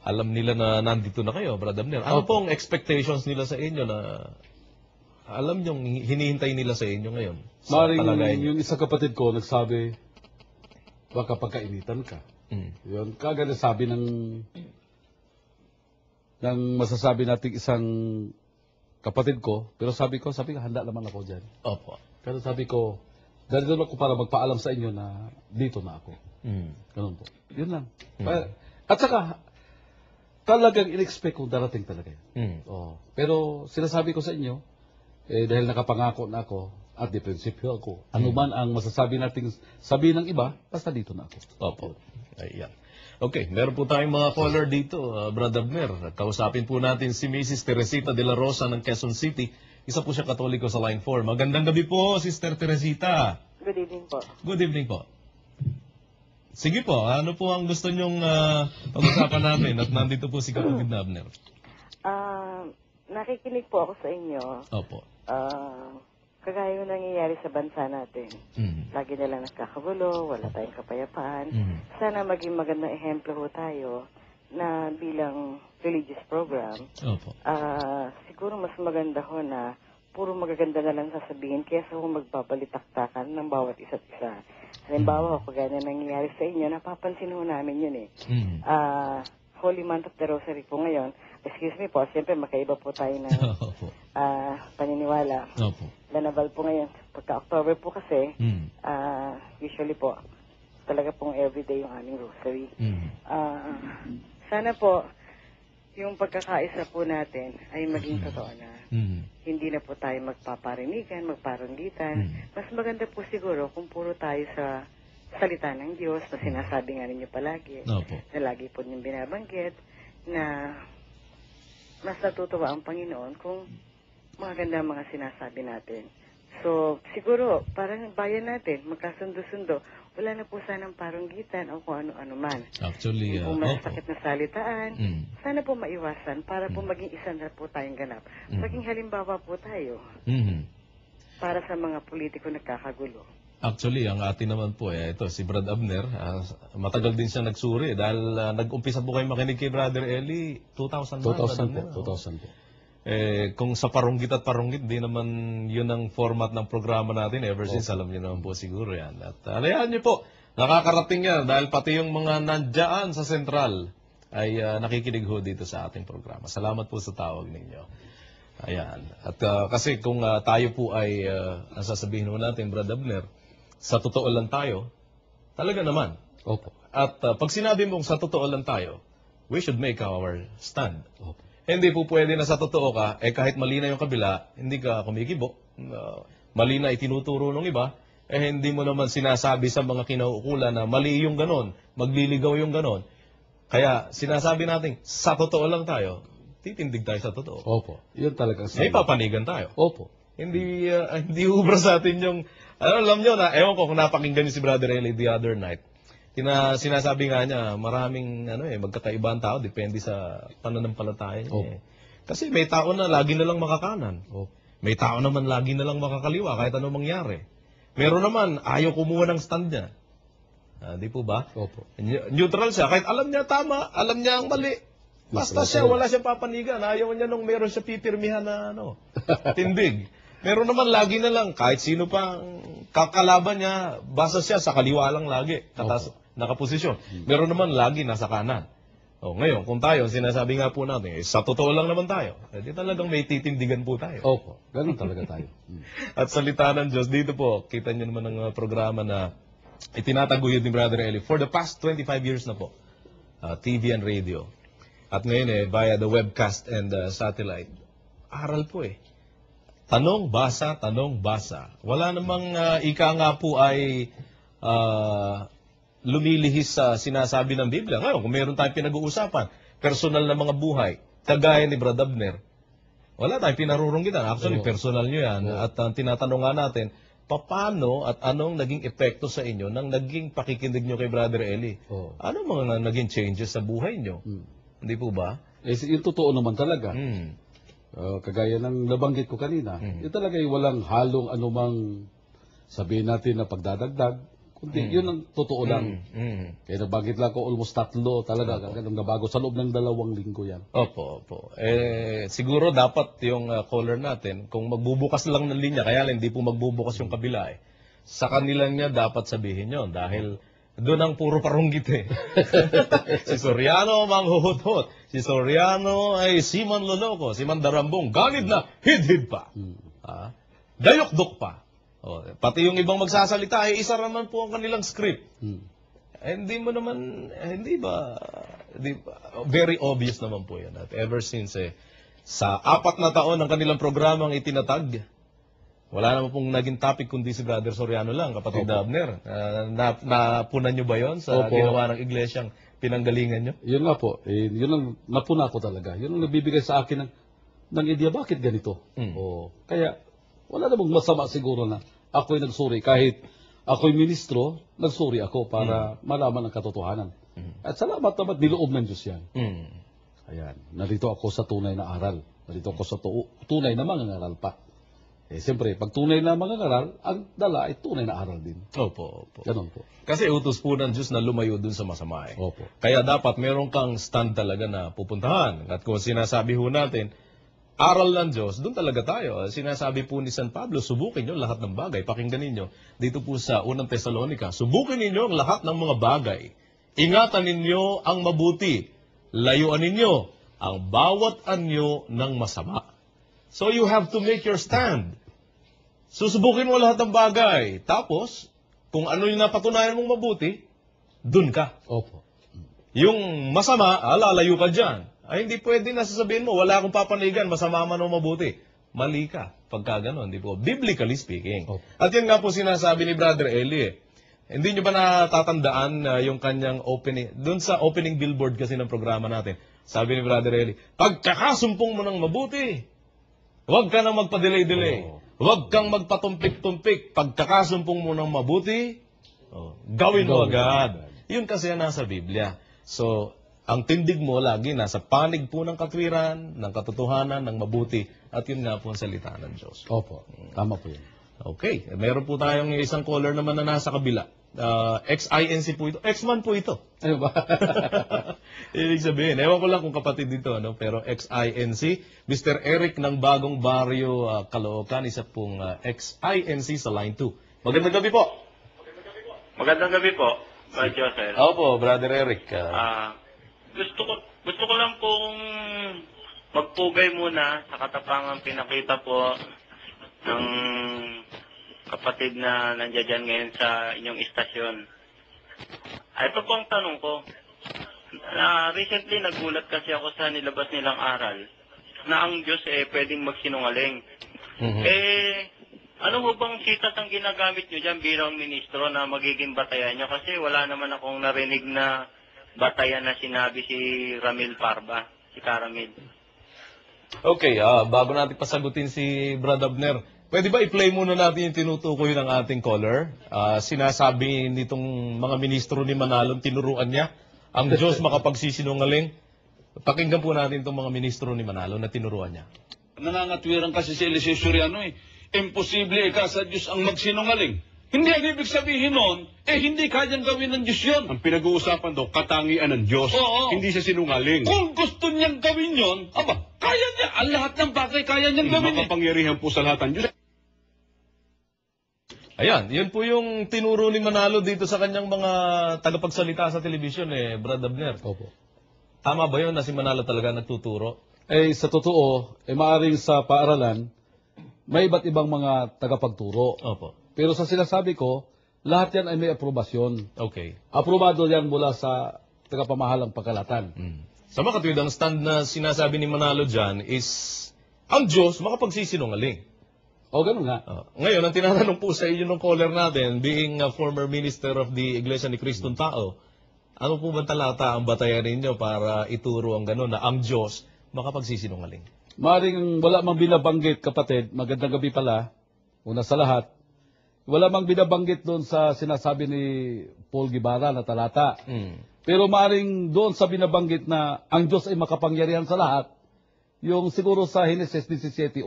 alam nila na nandito na kayo, Brother Abner. Ano pong expectations nila sa inyo na alam nyo, hinihintay nila sa inyo ngayon? Maring yung isang kapatid ko nagsabi, baka pagkainitan ka. Yun, kagad sabi ng masasabi nating isang kapatid ko, pero sabi ko, handa naman ako dyan. Opo. Pero sabi ko, dahil ako para magpaalam sa inyo na dito na ako. Ganun po. Yun lang. At saka, talagang in-expect kong darating talaga yun. Pero sinasabi ko sa inyo, dahil nakapangako na ako, at di prinsipyo ako, ano man ang masasabi nating sabihin ng iba, basta dito na ako. Opo. Ayan. Okay, meron po tayong mga caller dito, Brother Abner. Kausapin po natin si Mrs. Teresita de la Rosa ng Quezon City. Isa po siya Katoliko sa Line 4. Magandang gabi po, Sister Teresita. Good evening po. Good evening po. Sige po, ano po ang gusto nyong pag-usapan namin? At nandito po si Kapatid na Abner. Nakikinig po ako sa inyo. Opo. Kagaya yung nangyayari sa bansa natin. Lagi na lang nagkakagulo, wala tayong kapayapaan. Sana maging magandang ehemplo ho tayo na bilang religious program. Opo. Siguro mas maganda ho na puro magaganda na lang sasabihin kaysa kung magbabalitaktakan ng bawat isa't isa. Halimbawa, kagaya na nangyayari sa inyo, napapansin ho namin yun eh. Holy Month of the Rosary po ngayon. Excuse me po, siyempre makaiba po tayo ng paniniwala. Opo. Lanaval po ngayon. Pagka-October po kasi, usually po, talaga pong everyday yung aming rosary. Sana po, yung pagkakaisa po natin ay maging totoo na. Hindi na po tayo magpaparinigan, magparanggitan. Mas maganda po siguro kung puro tayo sa salita ng Diyos na sinasabi nga ninyo palagi. Opo. Na lagi po niyong binabanggit na mas natutuwa ang Panginoon kung maganda ang mga sinasabi natin. So, siguro, parang bayan natin, magkasundo-sundo, wala na po sanang parunggitan o kung ano-ano man. Actually, kung masakit na salitaan, sana po maiwasan para po maging isa na po tayong ganap. Maging halimbawa po tayo para sa mga politiko nagkakagulo. Actually, ang atin naman po, ito, si Brad Abner, matagal din siya nagsuri dahil nag-umpisa po kayo makinig kay Brother Eli 2000 po. 2000 po. Kung sa parunggit at parunggit, di naman yun ang format ng programa natin ever since, alam niyo naman po siguro yan. At alayan niyo po, nakakarating yan dahil pati yung mga nandiyan sa sentral ay nakikinig ho dito sa ating programa. Salamat po sa tawag ninyo. Ayan. At kasi kung tayo po ay nasasabihin ho natin, Brad Abner, sa totoo lang tayo, talaga naman. Opo. At pag sinabi mong sa totoo lang tayo, we should make our stand. Opo. Hindi po pwede na sa totoo ka, kahit mali na yung kabila, hindi ka kumikibo. Mali na itinuturo ng iba, hindi mo naman sinasabi sa mga kinauukulan na mali yung ganon, magliligaw yung ganon. Kaya sinasabi natin, sa totoo lang tayo, titindig tayo sa totoo. Opo. Yun talagang May papanigan tayo. Opo. Hindi ubra sa atin yung, alam nyo na, ewan ko kung napakinggan niyo si Brother Eli the other night. Sinasabi nga niya, maraming magkakaibang tao, depende sa pananampalataya niya. Kasi may tao na lagi na lang makakanan. May tao naman lagi na lang makakaliwa kahit anong mangyari. Meron naman, ayaw kumuha ng stand niya. Di po ba? Opo. Neutral siya, kahit alam niya tama, alam niya ang mali. Basta siya, wala siyang papanigan. Ayaw niya nung meron siya pipirmihan na tindig. Meron naman lagi na lang, kahit sino pa kakalaban niya, basta siya sa kaliwa lang lagi. Nakaposisyon. Meron naman lagi nasa kanan. Ngayon, kung tayo, sinasabi nga po natin, sa totoo lang naman tayo. Di talagang may titindigan po tayo. Opo. Ganun talaga tayo. At salita ng Diyos, dito po, kita niyo naman ng programa na itinataguyod ni Brother Eli for the past 25 years na po. TV and radio. At ngayon via the webcast and satellite. Aral po Tanong, basa, tanong, basa. Wala namang ika nga po ay lumilihis sa sinasabi ng Biblia. Ngayon, kung meron tayong pinag-uusapan, personal na mga buhay, kagaya ni Brad Abner, wala tayong pinarurunggitan. Actually, personal nyo yan. At tinatanong nga natin, paano at anong naging epekto sa inyo nang naging pakikinig nyo kay Brother Eli? Ano mga naging changes sa buhay nyo? Hindi po ba? Yung totoo naman talaga. Kagaya ng nabanggit ko kanina, yun talaga yung walang halong anumang sabihin natin na pagdadagdag, Kundi yun ang totoo lang. Kaya nabanggit lang ko almost 3 talaga. Ganun nabago sa loob ng 2 linggo yan. Opo. Siguro dapat yung caller natin, kung magbubukas lang ng linya, kaya lang hindi po magbubukas yung kabila sa kanila niya dapat sabihin yon dahil doon ang puro parunggit Si Soriano manghuhut-hut. Si Soriano ay si manloloko. Si Mandarambong ganid na hidhid pa. Dayok-dok pa. Pati yung ibang magsasalita ay isa naman po ang kanilang script. Hindi mo naman, hindi ba, very obvious naman po yan. At ever since sa 4 na taon ng kanilang programang itinatag, wala naman pong naging topic kundi si Brother Soriano lang, kapatid Abner. Napunan nyo ba yon sa ginawa ng iglesyang pinanggalingan nyo? Yun nga po. Yun ang napuna ko talaga. Yun ang nagbibigay sa akin ng idea, bakit ganito? Kaya, wala namang masama siguro na ako'y nagsuri. Kahit ako'y ministro, nagsuri ako para malaman ang katotohanan. At salamat naman, niloob ng Diyos yan. Ayan, narito ako sa tunay na aral. Narito ako sa tunay na mangangaral pa. Siyempre, pag tunay na mangangaral, ang dala ay tunay na aral din. Opo. Ganun po. Kasi utos po ng Diyos na lumayo dun sa masama. Opo. Kaya dapat meron kang stand talaga na pupuntahan. At kung sinasabi ho natin, aral ng Diyos, doon talaga tayo. Sinasabi po ni San Pablo, subukin nyo lahat ng bagay. Pakinggan ninyo, dito po sa unang Tesalonica, subukin ninyo ang lahat ng mga bagay. Ingatan ninyo ang mabuti. Layuan ninyo ang bawat anyo ng masama. So you have to make your stand. Susubukin mo lahat ng bagay. Tapos, kung ano yung napatunayan mong mabuti, dun ka. Opo. Yung masama, lalayo ka dyan. Ay, hindi pwede na sasabihin mo, wala akong papanigan, masama man o mabuti. Mali ka, pagka gano'n, di po. Biblically speaking. Okay. At yan nga po sinasabi ni Brother Eli. Hindi nyo ba natatandaan yung kanyang opening, doon sa opening billboard kasi ng programa natin, sabi ni Brother Eli, pagkakasumpong mo ng mabuti, huwag ka nang magpa-delay-delay. Huwag kang magpatumpik-tumpik. Pagkakasumpong mo ng mabuti, gawin mo agad. Yun kasi ang nasa Biblia. So, ang tindig mo lagi nasa panig po ng katwiran, ng katotohanan, ng mabuti, at yun nga po ang salita ng Diyos. Opo. Tama po yun. Okay. Meron po tayong isang caller naman na nasa kabila. Ex-INC po ito. Ex-man po ito. Ano ba? Ibig sabihin, ewan ko lang kung kapatid dito, pero ex-INC, Mr. Eric ng Bagong Barrio, Caloocan, isa pong ex-INC sa Line 2. Magandang gabi po. Magandang gabi po, Brother Joseph. Opo, Brother Eric. Gusto ko lang pong magpugay muna sa katapangang pinakita po ng kapatid na nandiyan dyan ngayon sa inyong istasyon. Ito po ang tanong ko. Recently, nagulat kasi ako sa nilabas nilang aral na ang Diyos pwedeng magsinungaling. Ano ho bang sitas ang ginagamit nyo dyan bilang ministro na magiging batayan nyo? Kasi wala naman akong narinig na batayan na sinabi si Ramil Parba, si Caramil. Okay, bago natin pasagutin si Brad Abner, pwede ba i-play muna natin yung tinutukoy ng ating caller? Sinasabi nitong mga ministro ni Manalon, tinuruan niya ang Diyos makapagsisinungaling. Pakinggan po natin itong mga ministro ni Manalon na tinuruan niya. Nangangatwiran kasi si Eliseo Soriano Imposible sa Diyos ang magsinungaling. Hindi ang ibig sabihin nun, hindi kayang gawin ng Diyos yun. Ang pinag-uusapan daw, katangian ng Diyos. Oo. Hindi siya sinungaling. Kung gusto niyang gawin yun, kaya niya. Ang lahat ng bagay kaya niyang gawin. Makapangyarihan po sa lahat ng Diyos. Ayan, yun po yung tinuro ni Manalo dito sa kanyang mga tagapagsalita sa telebisyon, Brad Abner. Opo. Tama ba yun na si Manalo talaga nagtuturo? Sa totoo, maaring sa paaralan, may iba't ibang mga tagapagturo. Opo. Pero sa sinasabi ko, lahat yan ay may aprobasyon. Okay. Aprobado yan mula sa tagapamahalang pagkalatan. Sa mga katwid, ang stand na sinasabi ni Manalo dyan is, ang Diyos makapagsisinungaling. O ganun nga. Ngayon, ang tinatanong po sa inyo ng caller natin, being a former minister of the Iglesia ni Kristong Tao, ano po ba talata ang batayan ninyo para ituro ang gano'n na ang Diyos makapagsisinungaling? Maring wala mang binabanggit, kapatid, magandang gabi pala, una sa lahat, wala mang binabanggit doon sa sinasabi ni Paul Guevara na talata. Pero maring doon sa binabanggit na ang Diyos ay makapangyarihan sa lahat, yung siguro sa Genesis 17:1.